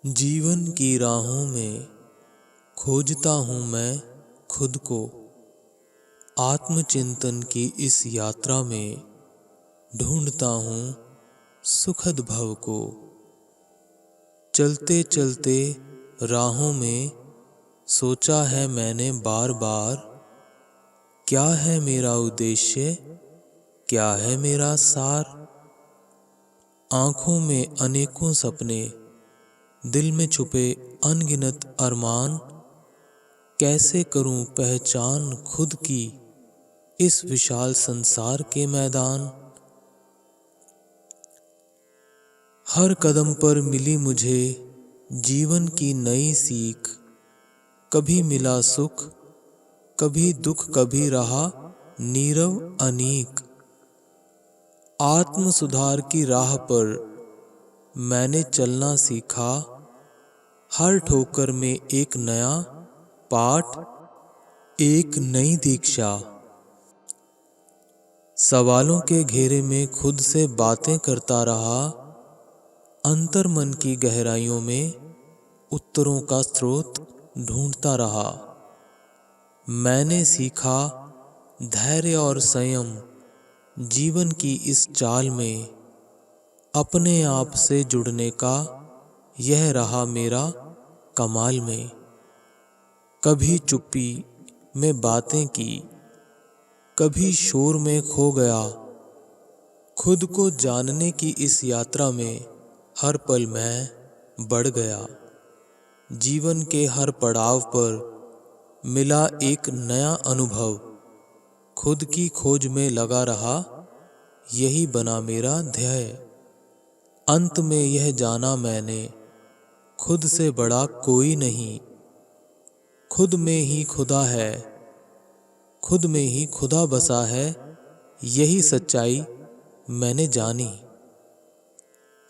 जीवन की राहों में खोजता हूँ मैं खुद को। आत्मचिंतन की इस यात्रा में ढूंढता हूँ सुखद भव को। चलते चलते राहों में सोचा है मैंने बार बार, क्या है मेरा उद्देश्य, क्या है मेरा सार। आँखों में अनेकों सपने, दिल में छुपे अनगिनत अरमान। कैसे करूं पहचान खुद की इस विशाल संसार के मैदान। हर कदम पर मिली मुझे जीवन की नई सीख। कभी मिला सुख, कभी दुख, कभी रहा नीरव अनीक। आत्म सुधार की राह पर मैंने चलना सीखा। हर ठोकर में एक नया पाठ, एक नई दीक्षा। सवालों के घेरे में खुद से बातें करता रहा। अंतर मन की गहराइयों में उत्तरों का स्रोत ढूंढता रहा। मैंने सीखा धैर्य और संयम। जीवन की इस चाल में अपने आप से जुड़ने का यह रहा मेरा कमाल में। कभी चुप्पी में बातें की, कभी शोर में खो गया। खुद को जानने की इस यात्रा में हर पल मैं बढ़ गया। जीवन के हर पड़ाव पर मिला एक नया अनुभव। खुद की खोज में लगा रहा, यही बना मेरा ध्येय। अंत में यह जाना मैंने, खुद से बड़ा कोई नहीं। खुद में ही खुदा है, खुद में ही खुदा बसा है। यही सच्चाई मैंने जानी।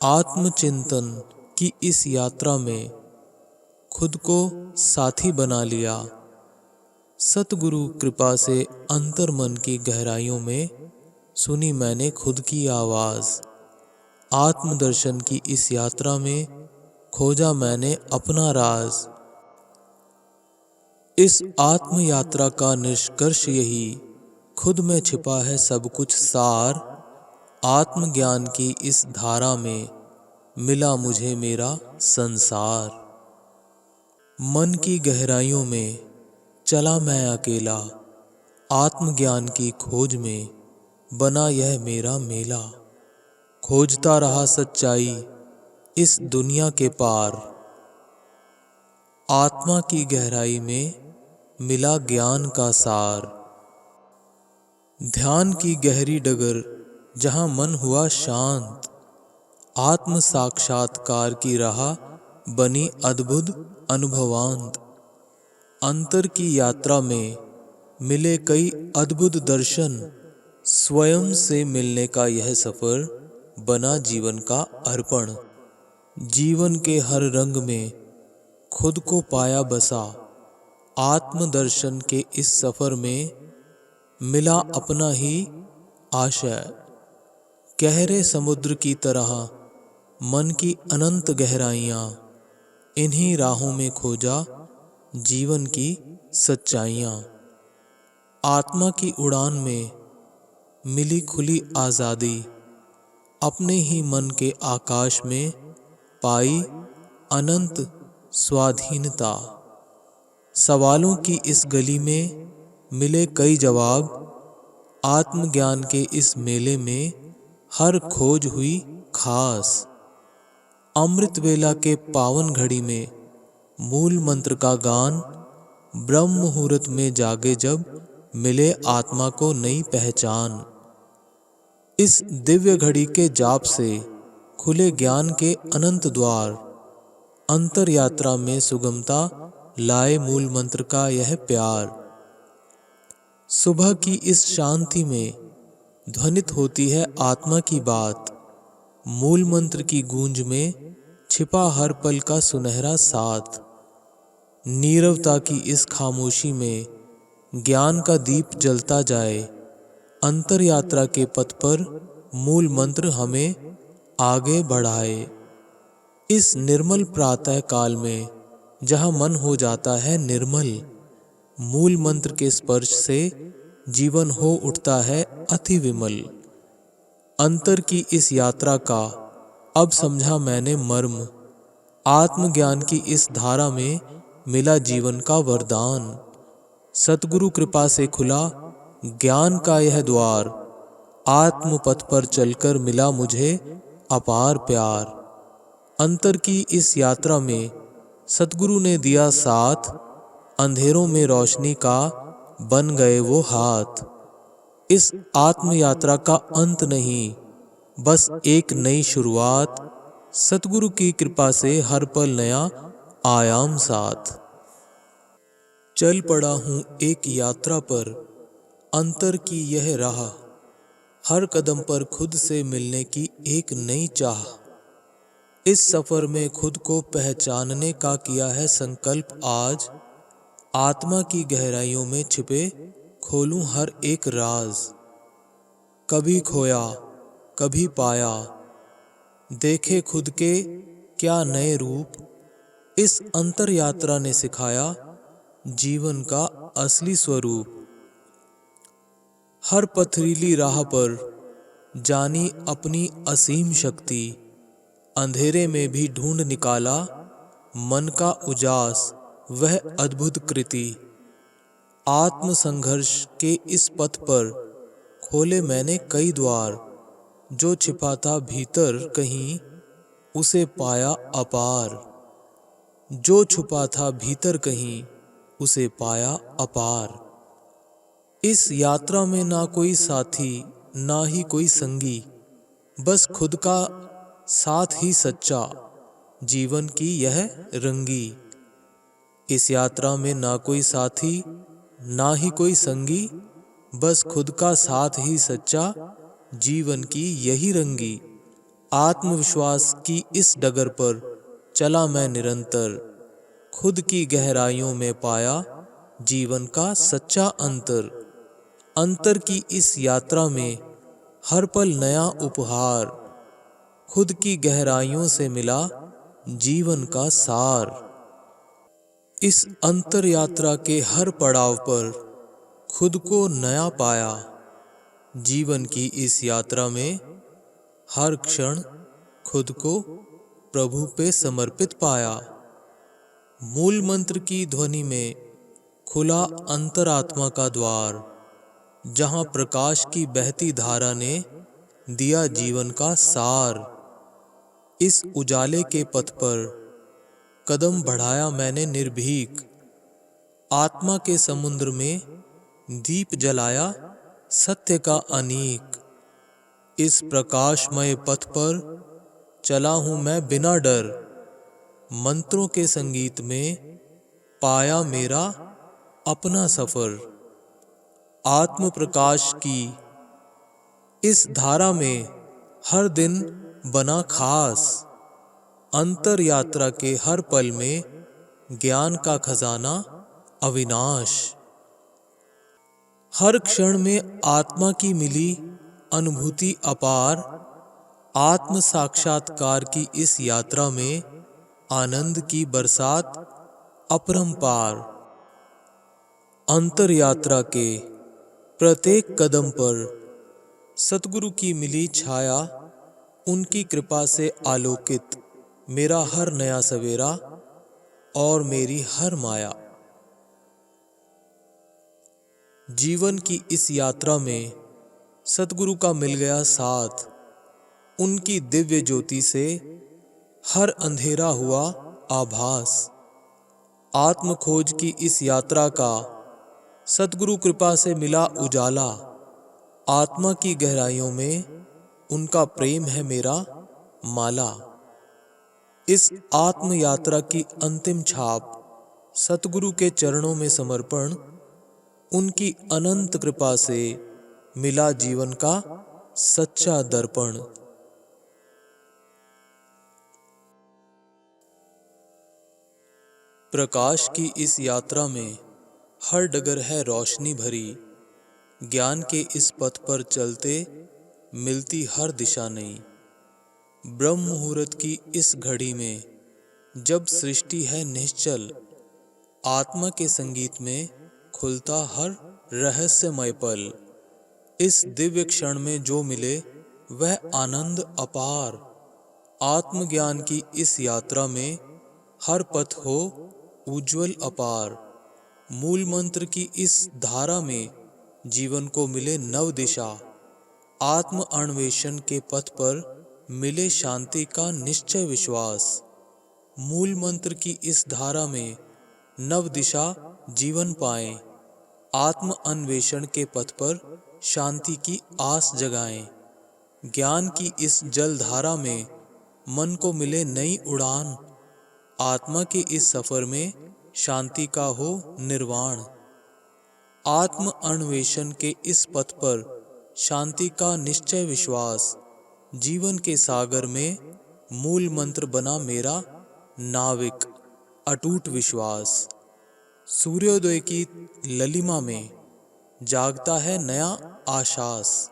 आत्मचिंतन की इस यात्रा में खुद को साथी बना लिया। सतगुरु कृपा से अंतर मन की गहराइयों में सुनी मैंने खुद की आवाज। आत्मदर्शन की इस यात्रा में खोजा मैंने अपना राज। इस आत्म यात्रा का निष्कर्ष यही, खुद में छिपा है सब कुछ सार। आत्मज्ञान की इस धारा में मिला मुझे मेरा संसार। मन की गहराइयों में चला मैं अकेला। आत्मज्ञान की खोज में बना यह मेरा मेला। खोजता रहा सच्चाई इस दुनिया के पार। आत्मा की गहराई में मिला ज्ञान का सार। ध्यान की गहरी डगर जहां मन हुआ शांत। आत्म साक्षात्कार की राह बनी अद्भुत अनुभवांत। अंतर की यात्रा में मिले कई अद्भुत दर्शन। स्वयं से मिलने का यह सफर बना जीवन का अर्पण। जीवन के हर रंग में खुद को पाया बसा। आत्मदर्शन के इस सफर में मिला अपना ही आशय। गहरे समुद्र की तरह मन की अनंत गहराइयाँ। इन्हीं राहों में खोजा जीवन की सच्चाइयाँ। आत्मा की उड़ान में मिली खुली आज़ादी। अपने ही मन के आकाश में पाई अनंत स्वाधीनता। सवालों की इस गली में मिले कई जवाब। आत्मज्ञान के इस मेले में हर खोज हुई खास। अमृत वेला के पावन घड़ी में मूल मंत्र का गान। ब्रह्म मुहूर्त में जागे जब मिले आत्मा को नई पहचान। इस दिव्य घड़ी के जाप से खुले ज्ञान के अनंत द्वार। अंतर यात्रा में सुगमता लाए मूल मंत्र का यह प्यार। सुबह की इस शांति में ध्वनित होती है आत्मा की बात। मूल मंत्र की गूंज में छिपा हर पल का सुनहरा साथ। नीरवता की इस खामोशी में ज्ञान का दीप जलता जाए। अंतर यात्रा के पथ पर मूल मंत्र हमें आगे बढ़ाए। इस निर्मल प्रातः काल में जहाँ मन हो जाता है निर्मल, मूल मंत्र के स्पर्श से जीवन हो उठता है अति विमल। अंतर की इस यात्रा का अब समझा मैंने मर्म, आत्मज्ञान की इस धारा में मिला जीवन का वरदान। सतगुरु कृपा से खुला ज्ञान का यह द्वार, आत्म पथ पर चलकर मिला मुझे अपार प्यार। अंतर की इस यात्रा में सतगुरु ने दिया साथ, अंधेरों में रोशनी का बन गए वो हाथ। इस आत्म यात्रा का अंत नहीं, बस एक नई शुरुआत, सतगुरु की कृपा से हर पल नया आयाम साथ। चल पड़ा हूँ एक यात्रा पर, अंतर की यह राह, हर कदम पर खुद से मिलने की एक नई चाह। इस सफर में खुद को पहचानने का किया है संकल्प आज, आत्मा की गहराइयों में छिपे खोलूं हर एक राज। कभी खोया कभी पाया, देखे खुद के क्या नए रूप, इस अंतर यात्रा ने सिखाया जीवन का असली स्वरूप। हर पथरीली राह पर जानी अपनी असीम शक्ति, अंधेरे में भी ढूंढ निकाला मन का उजास वह अद्भुत कृति। आत्म संघर्ष के इस पथ पर खोले मैंने कई द्वार, जो छिपा था भीतर कहीं उसे पाया अपार। जो छुपा था भीतर कहीं उसे पाया अपार। इस यात्रा में ना कोई साथी ना ही कोई संगी, बस खुद का साथ ही सच्चा, जीवन की यह रंगी। इस यात्रा में ना कोई साथी ना ही कोई संगी, बस खुद का साथ ही सच्चा, जीवन की यही रंगी। आत्मविश्वास की इस डगर पर चला मैं निरंतर, खुद की गहराइयों में पाया जीवन का सच्चा अंतर। अंतर की इस यात्रा में हर पल नया उपहार, खुद की गहराइयों से मिला जीवन का सार। इस अंतर यात्रा के हर पड़ाव पर खुद को नया पाया, जीवन की इस यात्रा में हर क्षण खुद को प्रभु पे समर्पित पाया। मूल मंत्र की ध्वनि में खुला अंतरात्मा का द्वार, जहां प्रकाश की बहती धारा ने दिया जीवन का सार। इस उजाले के पथ पर कदम बढ़ाया मैंने निर्भीक, आत्मा के समुद्र में दीप जलाया सत्य का अनेक। इस प्रकाशमय पथ पर चला हूं मैं बिना डर, मंत्रों के संगीत में पाया मेरा अपना सफर। आत्म प्रकाश की इस धारा में हर दिन बना खास, अंतर यात्रा के हर पल में ज्ञान का खजाना अविनाश। हर क्षण में आत्मा की मिली अनुभूति अपार, आत्म साक्षात्कार की इस यात्रा में आनंद की बरसात अपरंपार। अंतर यात्रा के प्रत्येक कदम पर सतगुरु की मिली छाया, उनकी कृपा से आलोकित मेरा हर नया सवेरा और मेरी हर माया। जीवन की इस यात्रा में सतगुरु का मिल गया साथ, उनकी दिव्य ज्योति से हर अंधेरा हुआ आभास। आत्म खोज की इस यात्रा का सतगुरु कृपा से मिला उजाला, आत्मा की गहराइयों में उनका प्रेम है मेरा माला। इस आत्म यात्रा की अंतिम छाप सतगुरु के चरणों में समर्पण, उनकी अनंत कृपा से मिला जीवन का सच्चा दर्पण। प्रकाश की इस यात्रा में हर डगर है रोशनी भरी, ज्ञान के इस पथ पर चलते मिलती हर दिशा नई। ब्रह्म मुहूर्त की इस घड़ी में, जब सृष्टि है निश्चल, आत्मा के संगीत में खुलता हर रहस्यमय पल। इस दिव्य क्षण में जो मिले वह आनंद अपार। आत्मज्ञान की इस यात्रा में हर पथ हो उज्जवल अपार। मूल मंत्र की इस धारा में जीवन को मिले नव दिशा। आत्म अन्वेषण के पथ पर मिले शांति का निश्चय विश्वास। मूल मंत्र की इस धारा में नव दिशा जीवन पाएं। आत्म अन्वेषण के पथ पर शांति की आस जगाएं। ज्ञान की इस जलधारा में मन को मिले नई उड़ान। आत्मा के इस सफर में शांति का हो निर्वाण। आत्म अन्वेषण के इस पथ पर शांति का निश्चय विश्वास। जीवन के सागर में मूल मंत्र बना मेरा नाविक अटूट विश्वास। सूर्योदय की ललिमा में जागता है नया आशास।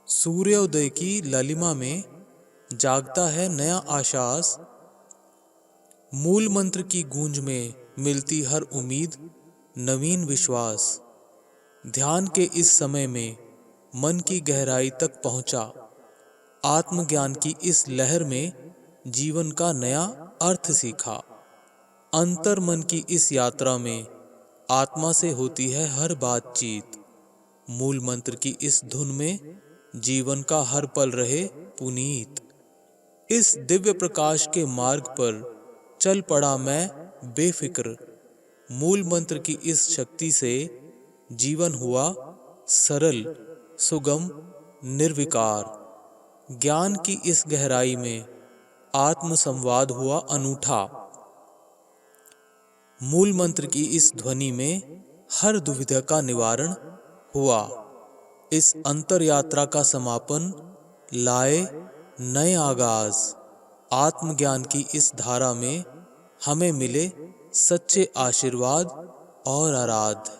सूर्योदय की ललिमा में जागता है नया आशास। मूल मंत्र की गूंज में मिलती हर उम्मीद नवीन विश्वास। ध्यान के इस समय में मन की गहराई तक पहुंचा। आत्मज्ञान की इस लहर में जीवन का नया अर्थ सीखा। अंतर मन की इस यात्रा में आत्मा से होती है हर बातचीत। मूल मंत्र की इस धुन में जीवन का हर पल रहे पुनीत। इस दिव्य प्रकाश के मार्ग पर चल पड़ा मैं बेफिक्र। मूल मंत्र की इस शक्ति से जीवन हुआ सरल, सुगम, निर्विकार। ज्ञान की इस गहराई में आत्म संवाद हुआ अनूठा। मूल मंत्र की इस ध्वनि में हर दुविधा का निवारण हुआ। इस अंतर यात्रा का समापन लाए नए आगाज। आत्मज्ञान की इस धारा में हमें मिले सच्चे आशीर्वाद और आराध।